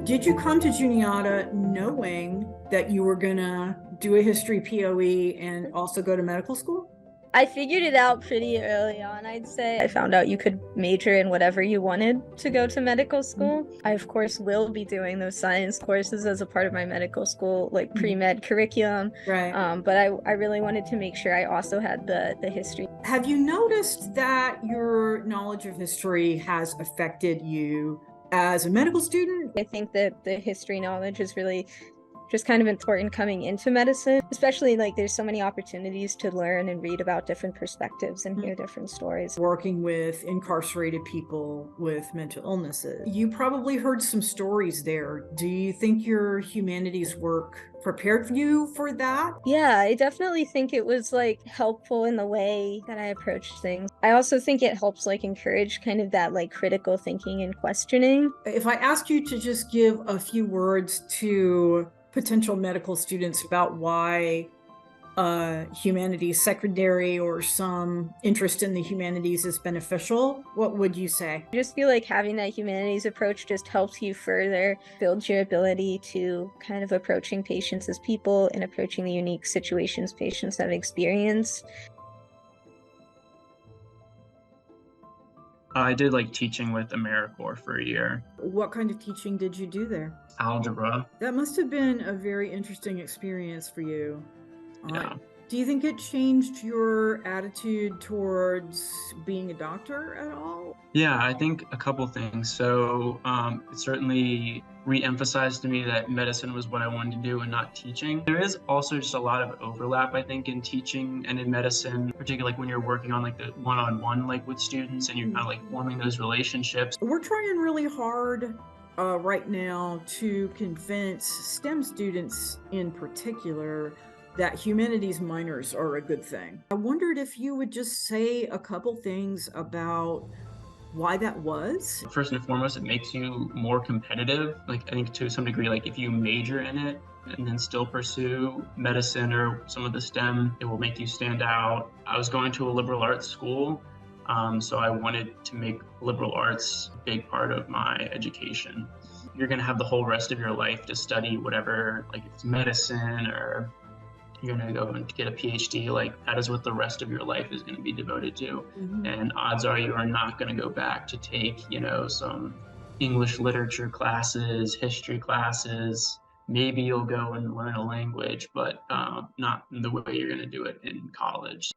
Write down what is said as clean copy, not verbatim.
Did you come to Juniata knowing that you were gonna do a history POE and also go to medical school? I figured it out pretty early on, I'd say. I found out you could major in whatever you wanted to go to medical school. I, of course, will be doing those science courses as a part of my medical school, like pre-med curriculum. Right. But I really wanted to make sure I also had the history. Have you noticed that your knowledge of history has affected you as a medical student? I think that the history knowledge is really just kind of important coming into medicine, especially like there's so many opportunities to learn and read about different perspectives and hear different stories. Working with incarcerated people with mental illnesses, you probably heard some stories there. Do you think your humanities work prepared you for that? Yeah, I definitely think it was like helpful in the way that I approached things. I also think it helps like encourage kind of that like critical thinking and questioning. If I ask you to just give a few words to potential medical students about why humanities secondary or some interest in the humanities is beneficial, what would you say? I just feel like having that humanities approach just helps you further build your ability to kind of approaching patients as people and approaching the unique situations patients have experienced. I did like teaching with AmeriCorps for a year. What kind of teaching did you do there? Algebra. That must have been a very interesting experience for you. Yeah. Do you think it changed your attitude towards being a doctor at all? Yeah, I think a couple things. So it certainly re-emphasized to me that medicine was what I wanted to do and not teaching. There is also just a lot of overlap, I think, in teaching and in medicine, particularly like when you're working on like the one-on-one like with students and you're kind of like forming those relationships. We're trying really hard right now to convince STEM students in particular that humanities minors are a good thing. I wondered if you would just say a couple things about why that was. First and foremost, it makes you more competitive. Like I think to some degree, like if you major in it and then still pursue medicine or some of the STEM, it will make you stand out. I was going to a liberal arts school, so I wanted to make liberal arts a big part of my education. You're gonna have the whole rest of your life to study whatever, like if it's medicine or you're going to go and get a PhD, like that is what the rest of your life is going to be devoted to. And odds are you are not going to go back to take, some English literature classes, history classes. Maybe you'll go and learn a language, but not in the way you're going to do it in college.